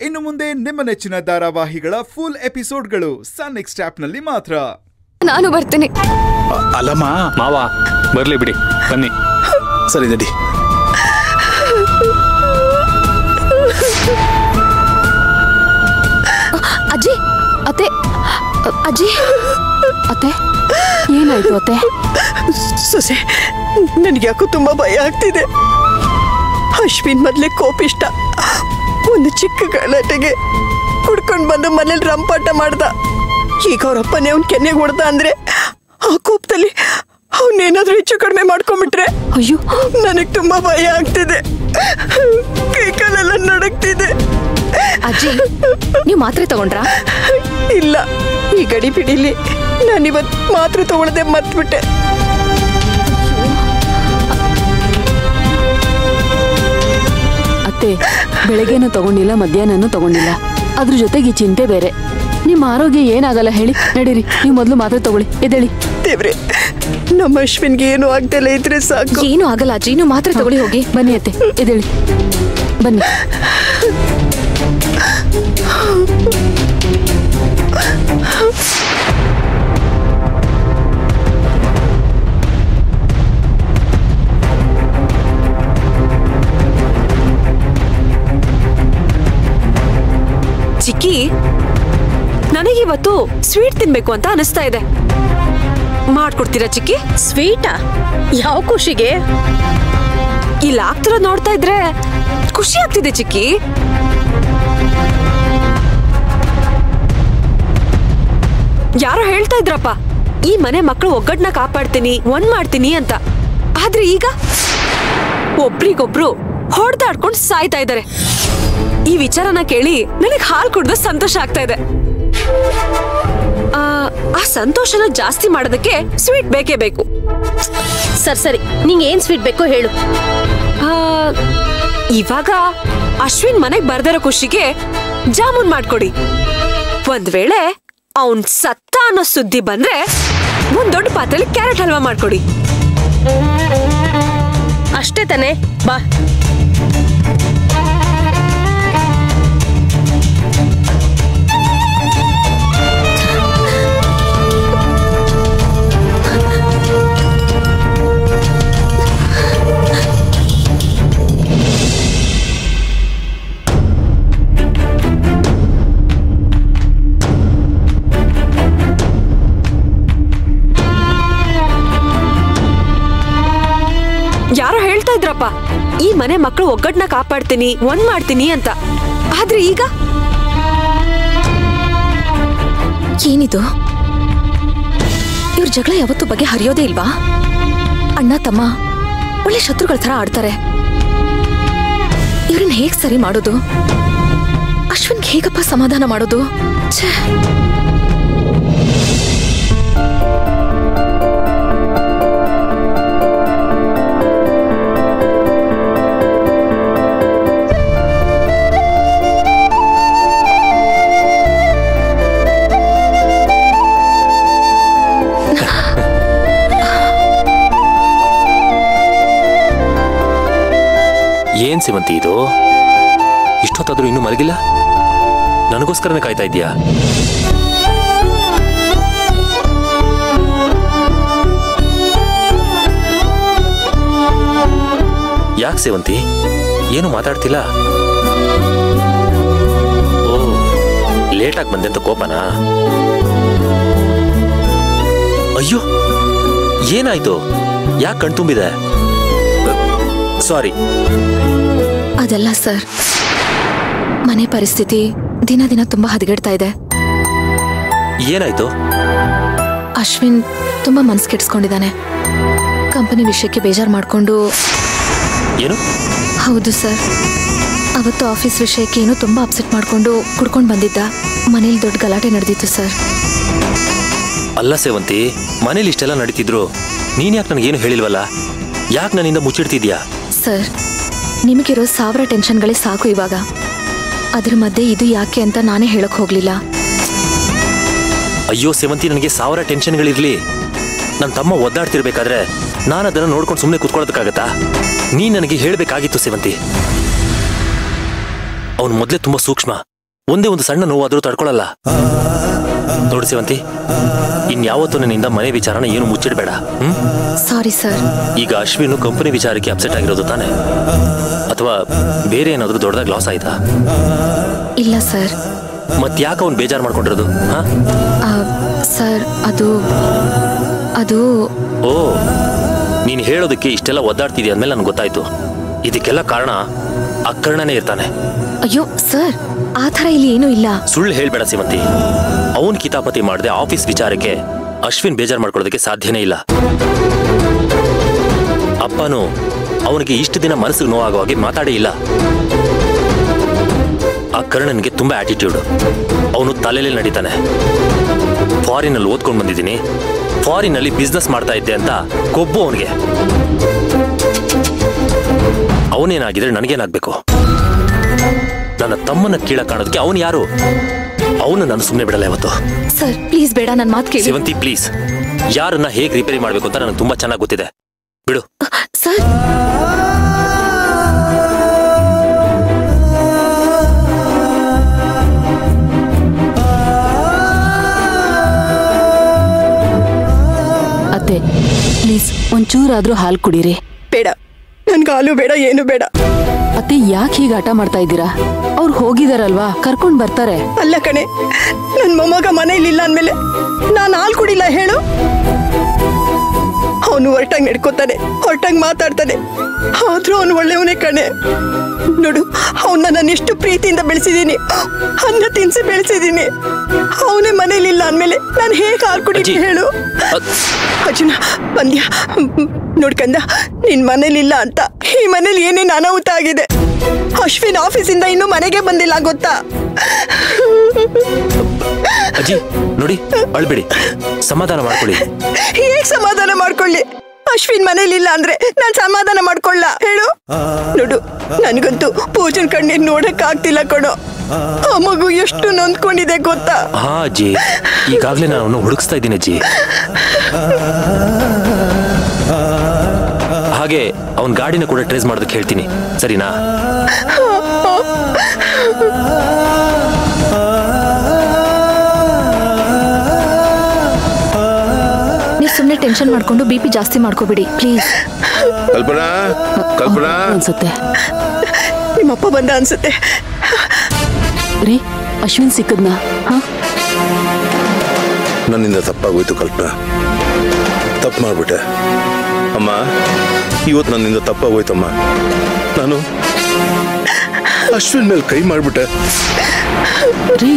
ಇನ್ನು ಮುಂದೆ ನಿಮ್ಮ ನೆಚ್ಚಿನ ಧಾರಾವಾಹಿಗಳ ಫುಲ್ ಎಪಿಸೋಡ್ಗಳು ಸನ್ ನೆಕ್ಸ್ಟ್ ಆಪ್ನಲ್ಲಿ ಮಾತ್ರ. ನಾನು ಬರ್ತೀನಿ. ಅಲ್ಲಮ್ಮ ಮಾವ ಬರ್ಲಿ ಬಿಡಿ, ಬನ್ನಿ. ಸರಿ ನಡಿ. ಅಜ್ಜಿ, ಅತ್ತೆ, ಅಜ್ಜಿ, ಅತ್ತೆ, ಏನಾಯ್ತು ಅತ್ತೆ? ಸೊಸೆ, ನನಗೆ ಯಾಕೋ ತುಂಬಾ ಭಯ ಆಗ್ತಿದೆ. ಅಶ್ವಿನ್ ಮೊದಲೇ ಕೋಪಿಷ್ಟ. ಒಂದು ಚಿಕ್ಕ ಗಲಾಟೆಗೆ ಕುಡ್ಕೊಂಡು ಬಂದು ಮನೇಲಿ ರಂಪಾಟ ಮಾಡ್ದ. ಈಗ ಅವ್ರಪ್ಪನೇ ಅವ್ನ ಕೆನ್ನೆಗೆ ಹೊಡ್ದ ಅಂದ್ರೆ ಆ ಕೋಪದಲ್ಲಿ ಅವನೇನಾದ್ರೂ ಹೆಚ್ಚು ಕಡಿಮೆ ಮಾಡ್ಕೊಂಡ್ಬಿಟ್ರೆ ಅಯ್ಯೋ, ನನಗೆ ತುಂಬಾ ಭಯ ಆಗ್ತಿದೆ. ಕೈ ಕಾಲೆಲ್ಲ ನಡಕ್ತಿದೆ. ಅಜ್ಜಿ, ನೀವು ಮಾತ್ರೆ ತಗೊಂಡ್ರಾ? ಇಲ್ಲ, ಈ ಗಡಿ ಬಿಡಿಲಿ ನಾನಿವತ್ತು ಮಾತ್ರೆ ತಗೊಳ್ಳದೆ ಮರ್ತ್ಬಿಟ್ಟೆ. ಅತ್ತೆ, ಬೆಳಗ್ಗೆನೂ ತಗೊಂಡಿಲ್ಲ, ಮಧ್ಯಾಹ್ನನೂ ತಗೊಂಡಿಲ್ಲ. ಅದ್ರ ಜೊತೆಗೆ ಈ ಚಿಂತೆ ಬೇರೆ. ನಿಮ್ಮ ಆರೋಗ್ಯ ಏನಾಗಲ್ಲ ಹೇಳಿ. ನಡೀರಿ, ನೀವು ಮೊದಲು ಮಾತ್ರೆ ತಗೊಳ್ಳಿ. ಎದ್ದೇಳಿ. ದೇವ್ರೆ, ನಮ್ಮ ಅಶ್ವಿನ್ಗೆ ಏನು ಆಗ್ದಲ್ಲ ಇದ್ರೆ ಸಾಕು. ಏನು ಆಗಲ್ಲ ಅಜ್ಜಿ, ನೀವು ಮಾತ್ರೆ ತಗೊಳ್ಳಿ. ಹೋಗಿ ಬನ್ನಿ ಅತ್ತೆ, ಎದ್ದೇಳಿ, ಬನ್ನಿ. ಚಿಕ್ಕಿ, ನನಗಿವತ್ತು ಸ್ವೀಟ್ ತಿನ್ಬೇಕು ಅಂತ ಅನಿಸ್ತಾ ಇದೆ. ಮಾಡ್ಕೊಡ್ತೀರಾ ಚಿಕ್ಕಿ? ಸ್ವೀಟಾ? ಯಾವ ಖುಷಿಗೆ? ಇಲ್ಲ ಆಗ್ತಿರೋ ನೋಡ್ತಾ ಇದ್ರೆ ಖುಷಿ ಆಗ್ತಿದೆ ಚಿಕ್ಕಿ. ಯಾರೋ ಹೇಳ್ತಾ ಇದ್ರಪ್ಪ, ಈ ಮನೆ ಮಕ್ಕಳು ಒಗ್ಗಟ್ಟನ್ನ ಕಾಪಾಡ್ತೀನಿ, ಒಂದ್ ಮಾಡ್ತೀನಿ ಅಂತ. ಆದ್ರೆ ಈಗ ಒಬ್ರಿಗೊಬ್ರು ಹೊಡೆದಾಡ್ಕೊಂಡು ಸಾಯ್ತಾ ಇದ್ದಾರೆ. ಈ ವಿಚಾರನ ಕೇಳಿ ನನಗೆ ಹಾಲು ಕುಡಿದು ಸಂತೋಷ ಆಗ್ತಾ ಇದೆ. ಆ ಸಂತೋಷನ ಜಾಸ್ತಿ ಮಾಡೋದಕ್ಕೆ ಸ್ವೀಟ್ ಬೇಕೇ ಬೇಕು. ಸರಿ, ನಿಂಗೆ ಏನ್ ಸ್ವೀಟ್ ಬೇಕೋ ಹೇಳು. ಇವಾಗ ಅಶ್ವಿನ್ ಮನೆಗ್ ಬರ್ದಿರೋ ಖುಷಿಗೆ ಜಾಮೂನ್ ಮಾಡ್ಕೊಡಿ. ಒಂದ್ ವೇಳೆ ಅವನ್ ಸತ್ತ ಅನ್ನೋ ಸುದ್ದಿ ಬಂದ್ರೆ ಒಂದ್ ದೊಡ್ಡ ಪಾತ್ರೆಯಲ್ಲಿ ಕ್ಯಾರೆಟ್ ಹಲ್ವಾ ಮಾಡ್ಕೊಡಿ. ಅಷ್ಟೇ ತಾನೆ? ಬಾ. ಯಾರೋ ಹೇಳ್ತಾ ಇದ್ರಪ್ಪ, ಈ ಮನೆ ಮಕ್ಕಳು ಒಗ್ಗಟ್ಟನ್ನ ಕಾಪಾಡ್ತೀನಿ, ಒಂದ್ ಮಾಡ್ತೀನಿ ಅಂತ. ಆದ್ರೆ ಈಗ ಏನಿದು? ಇವ್ರ ಜಗಳ ಯಾವತ್ತೂ ಬಗ್ಗೆ ಹರಿಯೋದೇ ಇಲ್ವಾ? ಅಣ್ಣ ತಮ್ಮ ಒಳ್ಳೆ ಶತ್ರುಗಳ ತರ ಆಡ್ತಾರೆ. ಇವ್ರನ್ನ ಹೇಗ್ ಸರಿ ಮಾಡೋದು? ಅಶ್ವಿನ್ಗೆ ಹೇಗಪ್ಪ ಸಮಾಧಾನ ಮಾಡೋದು? ಛೇ. ಏನ್ ಸೇವಂತಿ ಇದು? ಇಷ್ಟೊತ್ತಾದ್ರೂ ಇನ್ನೂ ಮಲಗಿಲ್ಲ? ನನಗೋಸ್ಕರನೇ ಕಾಯ್ತಾ ಇದೀಯಾ? ಯಾಕೆ ಸೇವಂತಿ ಏನು ಮಾತಾಡ್ತಿಲ್ಲ? ಓ, ಲೇಟಾಗಿ ಬಂದೆ ಅಂತ ಕೋಪನಾ? ಅಯ್ಯೋ, ಏನಾಯ್ತು? ಯಾಕೆ ಕಣ್ತುಂಬಿದೆ? ಸಾರಿ. ಅದಲ್ಲ ಸರ್, ಮನೆ ಪರಿಸ್ಥಿತಿ ದಿನ ದಿನ ತುಂಬಾ ಹದಗೆಡ್ತಾ ಇದೆ. ಏನಾಯ್ತು? ಅಶ್ವಿನ್ ತುಂಬಾ ಮನ್ಸು ಕೆಡಿಸ್ಕೊಂಡಿದ್ದಾನೆ. ಕಂಪನಿ ವಿಷಯಕ್ಕೆ ಬೇಜಾರು ಮಾಡ್ಕೊಂಡು. ಏನು? ಹೌದು ಸರ್, ಅವತ್ತು ಆಫೀಸ್ ವಿಷಯಕ್ಕೆ ಏನೋ ತುಂಬಾ ಅಪ್ಸೆಟ್ ಮಾಡ್ಕೊಂಡು ಕುಡ್ಕೊಂಡು ಬಂದಿದ್ದ. ಮನೇಲಿ ದೊಡ್ಡ ಗಲಾಟೆ ನಡೆದಿತ್ತು ಸರ್. ಅಲ್ಲ ಸೇವಂತಿ, ಮನೇಲಿ ಇಷ್ಟೆಲ್ಲ ನಡೀತಿದ್ರು ನೀನ್ ಯಾಕೆ ನನಗೇನು ಹೇಳಿಲ್ವಲ್ಲ? ಯಾಕೆ ನನ್ನಿಂದ ಮುಚ್ಚಿಡ್ತಿದ್ಯಾ? ಸರ್, ನಿಮಗಿರೋ 1000 ಟೆನ್ಷನ್ಗಳೇ ಸಾಕು ಇವಾಗ. ಅದ್ರ ಮಧ್ಯೆ ಇದು ಯಾಕೆ ಅಂತ ನಾನೇ ಹೇಳಕ್ ಹೋಗ್ಲಿಲ್ಲ. ಅಯ್ಯೋ ಸೇವಂತಿ, ನನಗೆ 1000 ಟೆನ್ಷನ್ಗಳಿರ್ಲಿ, ನನ್ನ ತಮ್ಮ ಒದ್ದಾಡ್ತಿರ್ಬೇಕಾದ್ರೆ ನಾನು ಅದನ್ನು ನೋಡ್ಕೊಂಡು ಸುಮ್ಮನೆ ಕೂತ್ಕೊಳ್ಳೋದಕ್ಕಾಗತ್ತಾ? ನೀನ್ ನನಗೆ ಹೇಳಬೇಕಾಗಿತ್ತು ಸೇವಂತಿ. ಅವನು ಮೊದಲೇ ತುಂಬಾ ಸೂಕ್ಷ್ಮ. ಒಂದೇ ಒಂದು ಸಣ್ಣ ನೋವಾದ್ರೂ ತಡ್ಕೊಳಲ್ಲ. ನೋಡಿ ಸೇವಂತಿ, ಇನ್ಯಾವತ್ತೂ ನಿನ್ನಿಂದ ಮನೆ ವಿಚಾರನ ಏನು ಮುಚ್ಚಿಡಬೇಡ. Sorry sir. ಈಗ ಅಶ್ವಿನ್ ಕಂಪನಿ ವಿಚಾರಕ್ಕೆ ಅಪ್ಸೆಟ್ ಆಗಿರೋದು ತಾನೆ, ಅಥವಾ ಬೇರೆ ಏನಾದ್ರೂ ದೊಡ್ಡದಾಗಿ ಲಾಸ್ ಆಯ್ತಾ? ಇಲ್ಲ ಸರ್. ಮತ್ತ್ಯಾಕೆ ಅವ್ನು ಬೇಜಾರು ಮಾಡ್ಕೊಂಡಿರೋದು? ಸರ್ ಅದು ಓ, ನೀನು ಹೇಳೋದಕ್ಕೆ ಇಷ್ಟೆಲ್ಲ ಒದ್ದಾಡ್ತಿದ್ಯಾ ಅಂದ್ಮೇಲೆ ನನಗೆ ಗೊತ್ತಾಯ್ತು. ಇದಕ್ಕೆಲ್ಲ ಕಾರಣ ಅಕರ್ಣನೇ ಇರ್ತಾನೆ. ಅಯ್ಯೋ ಸರ್, ಆ ಥರ ಇಲ್ಲಿ ಏನೂ ಇಲ್ಲ. ಸುಳ್ಳು ಹೇಳ್ಬೇಡ ಸೇವಂತಿ. ಅವನ್ ಕಿತಾಪತಿ ಮಾಡದೆ ಆಫೀಸ್ ವಿಚಾರಕ್ಕೆ ಅಶ್ವಿನ್ ಬೇಜಾರು ಮಾಡ್ಕೊಳ್ಳೋದಕ್ಕೆ ಸಾಧ್ಯನೇ ಇಲ್ಲ. ಅಪ್ಪನು ಅವನಿಗೆ ಇಷ್ಟು ದಿನ ಮನಸ್ಸಿಗೆ ನೋವಾಗೋ ಹಾಗೆ ಮಾತಾಡೇ ಇಲ್ಲ. ಆ ಕರ್ಣನ್ಗೆ ತುಂಬಾ ಆಟಿಟ್ಯೂಡ್. ಅವನು ತಲೆಯಲ್ಲಿ ನಡೀತಾನೆ. ಫಾರಿನಲ್ಲಿ ಓದ್ಕೊಂಡು ಬಂದಿದ್ದೀನಿ, ಫಾರಿನಲ್ಲಿ ಬಿಸ್ನೆಸ್ ಮಾಡ್ತಾ ಇದ್ದೆ ಅಂತ ಕೊಬ್ಬು ಅವನಿಗೆ. ಅವನೇನಾಗಿದ್ರೆ ನನಗೇನಾಗ್ಬೇಕು? ನನ್ನ ತಮ್ಮನ ಕೀಳ ಕಾಣೋದಕ್ಕೆ ಅವನು ಯಾರು? ಅವನು ನಾನು ಸುಮ್ಮನೆ ಬಿಡಲ್ಲ ಇವತ್ತು. ಸರ್ ಪ್ಲೀಸ್ ಬೇಡ, ನನ್ನ ಮಾತು ಕೇಳಿ. ಸೇವಂತಿ ಪ್ಲೀಸ್, ಯಾರನ್ನ ಹೇಗೆ ರಿಪೇರಿ ಮಾಡ್ಬೇಕು ಅಂತ ನನಗೆ ತುಂಬಾ ಚೆನ್ನಾಗಿ ಗೊತ್ತಿದೆ. ಬಿಡು ಸರ್. ಅತ್ತೆ ಪ್ಲೀಸ್ ಒಂಚೂರಾದ್ರೂ ಹಾಲು ಕುಡೀರಿ. ಬೇಡ, ನನ್ಗೆ ಹಾಲು ಬೇಡ, ಏನು ಬೇಡ. ಅತ್ತೆ ಯಾಕೆ ಹೀಗೆ ಆಟ ಮಾಡ್ತಾ ಇದ್ದೀರಾ? ಅವ್ರು ಹೋಗಿದಾರಲ್ವಾ, ಕರ್ಕೊಂಡ್ ಬರ್ತಾರೆ. ಅಲ್ಲ ಕಣೆ, ನನ್ ಮೊಮ್ಮಗ ಮನೇಲಿಲ್ಲ ಅಂದ್ಮೇಲೆ ನಾನು ಹಾಲು ಕುಡಿಲ್ಲ ಹೇಳು? ಅವನು ಹೊರಟಾಗಿ ನಡ್ಕೋತಾನೆ, ಹೊರಟಾಗಿ ಮಾತಾಡ್ತಾನೆ, ಆದ್ರೂ ಅವನು ಒಳ್ಳೆಯವನೇ ಕಣೆ. ನೋಡು, ಅವನ್ನ ನಾನು ಎಷ್ಟು ಪ್ರೀತಿಯಿಂದ ಬೆಳೆಸಿದ್ದೀನಿ, ಅನ್ನ ತಿನ್ಸಿ ಬೆಳೆಸಿದ್ದೀನಿ. ಅವನೇ ಮನೇಲಿಲ್ಲ ಅಂದ್ಮೇಲೆ ನಾನು ಹೇಗೆ ಹಾಲು ಕುಡಿತೀನಿ ಹೇಳು? ಅರ್ಜುನ ಬಂದ್ಯಾ? ನೋಡ್ಕಂದ, ನಿನ್ ಮನೇಲಿಲ್ಲ ಅಂತ ಈ ಮನೇಲಿ ಏನೇನು ಅನಾಹುತ ಆಗಿದೆ. ಅಶ್ವಿನ್ ಆಫೀಸಿಂದ ಇನ್ನೂ ಮನೆಗೆ ಬಂದಿಲ್ಲ ಗೊತ್ತಾ? ಅಜ್ಜಿ ನೋಡಿ, ಅಳ್ಬೇಡಿ, ಸಮಾಧಾನ ಮಾಡ್ಕೊಳ್ಳಿ. ಹೇಗ್ ಸಮಾಧಾನ ಮಾಡ್ಕೊಳ್ಳಿ? ಅಶ್ವಿನ್ ಮನೇಲಿಲ್ಲ ಅಂದ್ರೆ ನಾನ್ ಸಮಾಧಾನ ಮಾಡ್ಕೊಳ್ಳ ಹೇಳು? ನೋಡು, ನನ್ಗಂತೂ ಪೂಜನ್ ಕಣ್ಣೀರ್ ನೋಡಕ್ ಆಗ್ತಿಲ್ಲ ಕಣೋ. ಆ ಮಗು ಎಷ್ಟು ನೊಂದ್ಕೊಂಡಿದೆ ಗೊತ್ತಾ? ಹಾ ಅಜ್ಜಿ, ಈಗಾಗ್ಲೇ ನಾನು ಅವನು ಹುಡುಕ್ಸ್ತಾ ಇದ್ದೀನಿ ಅಜ್ಜಿ. ಹಾಗೆ ಅವನ್ ಗಾಡಿನ ಕೂಡ ಟ್ರೇಸ್ ಮಾಡೋದಕ್ಕೆ ಹೇಳ್ತೀನಿ, ಸರಿನಾ? ನೀವು ಸುಮ್ಮನೆ ಟೆನ್ಷನ್ ಮಾಡ್ಕೊಂಡು BP ಜಾಸ್ತಿ ಮಾಡ್ಕೋಬಿಡಿ ಪ್ಲೀಸ್. ಕಲ್ಪನಾ, ಕಲ್ಪನಾ ಅನ್ಸುತ್ತೆ ನಿಮ್ಮಪ್ಪ ಬಂದ ಅನ್ಸುತ್ತೆ. ರೀ, ಅಶ್ವಿನ್ ಸಿಕ್ಕದ್ನಾ? ನನ್ನಿಂದ ತಪ್ಪಾಗೋಯ್ತು ಕಲ್ಪನಾ, ತಪ್ಪು ಮಾಡ್ಬಿಟ್ಟೆ ಅಮ್ಮ. ಇವತ್ತು ನನ್ನಿಂದ ತಪ್ಪಾಗೋಯ್ತಮ್ಮ. ನಾನು ಅಶ್ವಿನ್ ಮೇಲೆ ಕೈ ಮಾಡ್ಬಿಟ್ಟೆ. ರೀ